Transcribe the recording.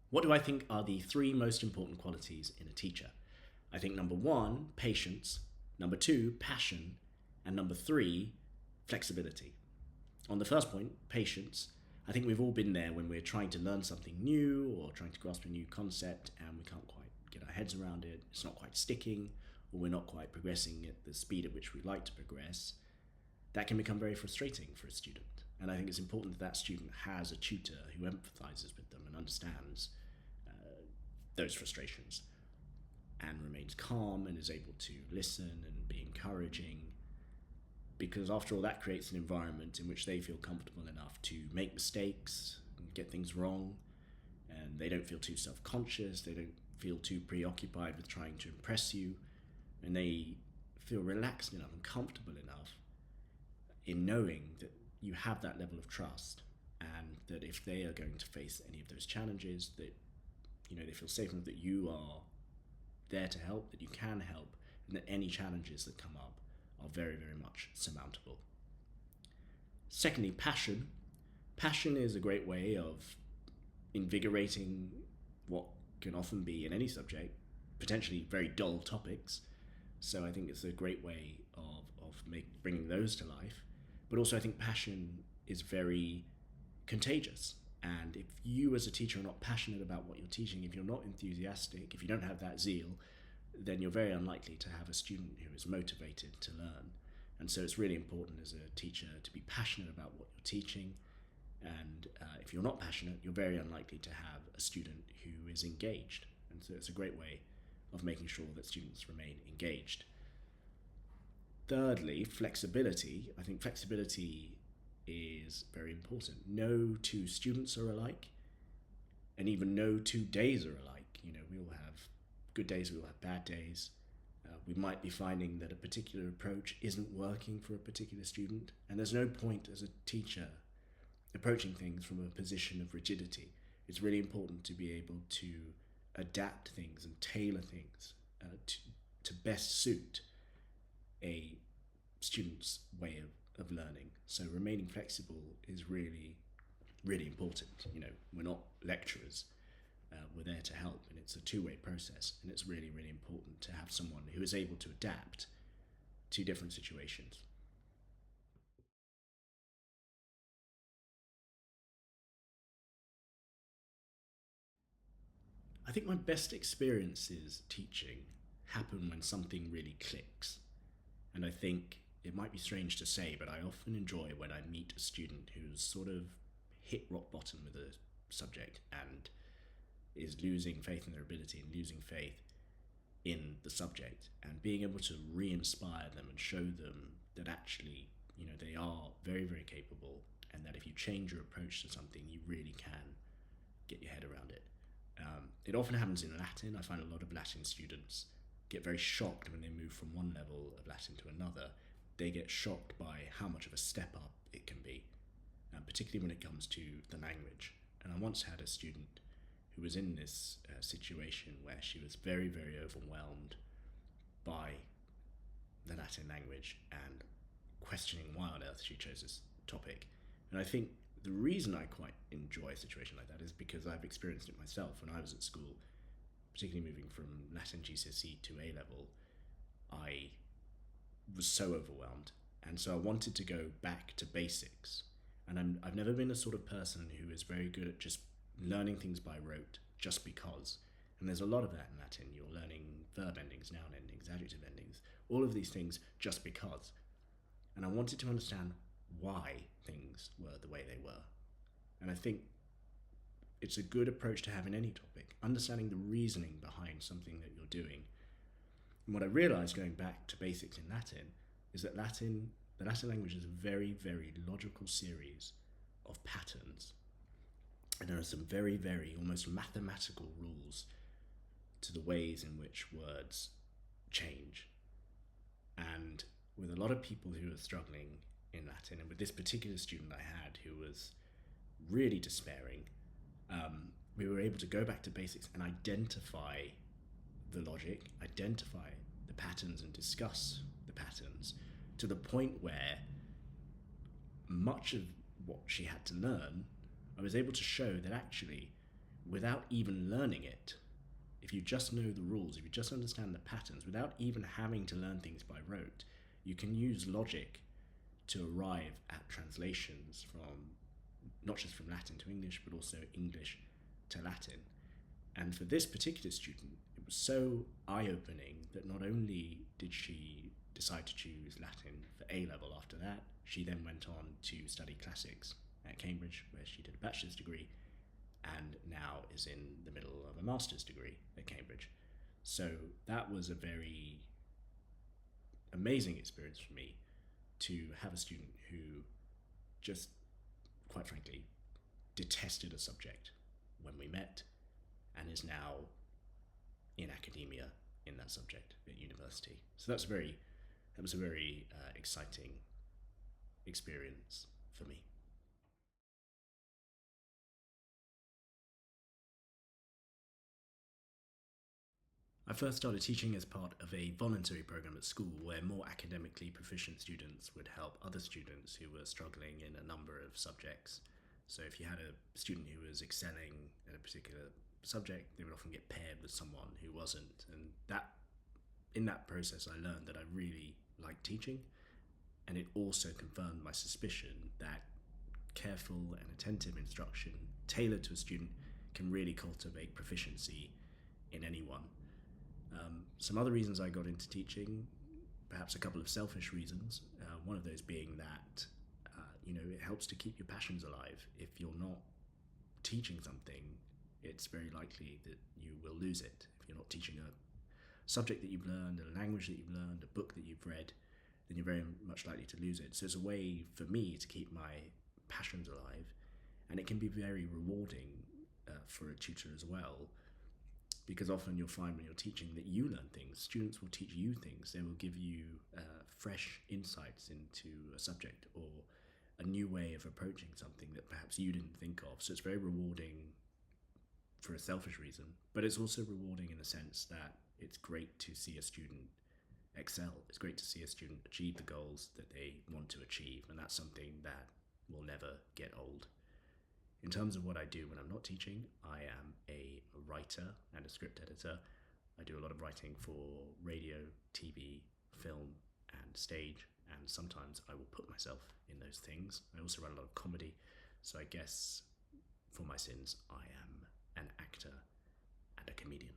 What do I think are the three most important qualities in a teacher? I think number one, patience, number two, passion, and number three, flexibility. On the first point, patience, I think we've all been there when we're trying to learn something new or trying to grasp a new concept and we can't quite get our heads around it, it's not quite sticking, or we're not quite progressing at the speed at which we'd like to progress. That can become very frustrating for a student. And I think it's important that that student has a tutor who empathizes with them and understands those frustrations and remains calm and is able to listen and be encouraging, because after all, that creates an environment in which they feel comfortable enough to make mistakes and get things wrong, and they don't feel too self-conscious, they don't feel too preoccupied with trying to impress you, and they feel relaxed enough and comfortable enough in knowing that you have that level of trust, and that if they are going to face any of those challenges, that they feel safe enough that you are there to help, that you can help, and that any challenges that come up are very, very much surmountable. Secondly, passion. Passion is a great way of invigorating what can often be, in any subject, potentially very dull topics. So I think it's a great way of bringing those to life. But also I think passion is very contagious. And if you as a teacher are not passionate about what you're teaching, if you're not enthusiastic, if you don't have that zeal, then you're very unlikely to have a student who is motivated to learn. And so it's really important as a teacher to be passionate about what you're teaching. And if you're not passionate, you're very unlikely to have a student who is engaged. And so it's a great way of making sure that students remain engaged. Thirdly, flexibility. I think flexibility is very important. No two students are alike, and even no 2 days are alike. We all have good days, we all have bad days. We might be finding that a particular approach isn't working for a particular student, and there's no point as a teacher approaching things from a position of rigidity. It's really important to be able to adapt things and tailor things to best suit a student's way of learning. So remaining flexible is really, really important. We're not lecturers. We're there to help, and it's a two-way process, and it's really, really important to have someone who is able to adapt to different situations. I think my best experiences teaching happen when something really clicks. And I think it might be strange to say, but I often enjoy when I meet a student who's sort of hit rock bottom with a subject and is losing faith in their ability and losing faith in the subject, and being able to re-inspire them and show them that actually, they are very, very capable, and that if you change your approach to something, you really can get your head around it. It often happens in Latin. I find a lot of Latin students get very shocked when they move from one level of Latin to another. They get shocked by how much of a step up it can be, particularly when it comes to the language. And I once had a student who was in this situation where she was very, very overwhelmed by the Latin language and questioning why on earth she chose this topic. And I think the reason I quite enjoy a situation like that is because I've experienced it myself when I was at school, particularly moving from Latin GCSE to A level. I was so overwhelmed, and so I wanted to go back to basics. And I've never been a sort of person who is very good at just learning things by rote just because. And there's a lot of that in Latin. You're learning verb endings, noun endings, adjective endings, all of these things just because. And I wanted to understand why things were the way they were. And I think it's a good approach to have in any topic, understanding the reasoning behind something that you're doing. And what I realized going back to basics in Latin is that the Latin language is a very, very logical series of patterns. And there are some very, very almost mathematical rules to the ways in which words change. And with a lot of people who are struggling in Latin, and with this particular student I had who was really despairing, we were able to go back to basics and identify the logic, identify the patterns and discuss the patterns to the point where much of what she had to learn, I was able to show that actually without even learning it, if you just know the rules, if you just understand the patterns, without even having to learn things by rote, you can use logic to arrive at translations from not just from Latin to English, but also English to Latin. And for this particular student, it was so eye opening that not only did she decide to choose Latin for A level after that, she then went on to study classics at Cambridge, where she did a bachelor's degree, and now is in the middle of a master's degree at Cambridge. So that was a very amazing experience for me to have a student who just, quite frankly, detested a subject when we met and is now in academia in that subject at university. So that was a very exciting experience for me. I first started teaching as part of a voluntary program at school where more academically proficient students would help other students who were struggling in a number of subjects. So if you had a student who was excelling in a particular subject, they would often get paired with someone who wasn't. And that in that process I learned that I really liked teaching, and it also confirmed my suspicion that careful and attentive instruction tailored to a student can really cultivate proficiency in anyone. Some other reasons I got into teaching, perhaps a couple of selfish reasons. One of those being that it helps to keep your passions alive. If you're not teaching something, it's very likely that you will lose it. If you're not teaching a subject that you've learned, a language that you've learned, a book that you've read, then you're very much likely to lose it. So it's a way for me to keep my passions alive, and it can be very rewarding for a tutor as well, because often you'll find when you're teaching that you learn things. Students will teach you things. They will give you fresh insights into a subject or a new way of approaching something that perhaps you didn't think of. So it's very rewarding for a selfish reason, but it's also rewarding in the sense that it's great to see a student excel. It's great to see a student achieve the goals that they want to achieve, and that's something that will never get old. In terms of what I do when I'm not teaching, I am a writer and a script editor. I do a lot of writing for radio, TV, film, and stage, and sometimes I will put myself in those things. I also run a lot of comedy, so I guess for my sins, I am an actor and a comedian.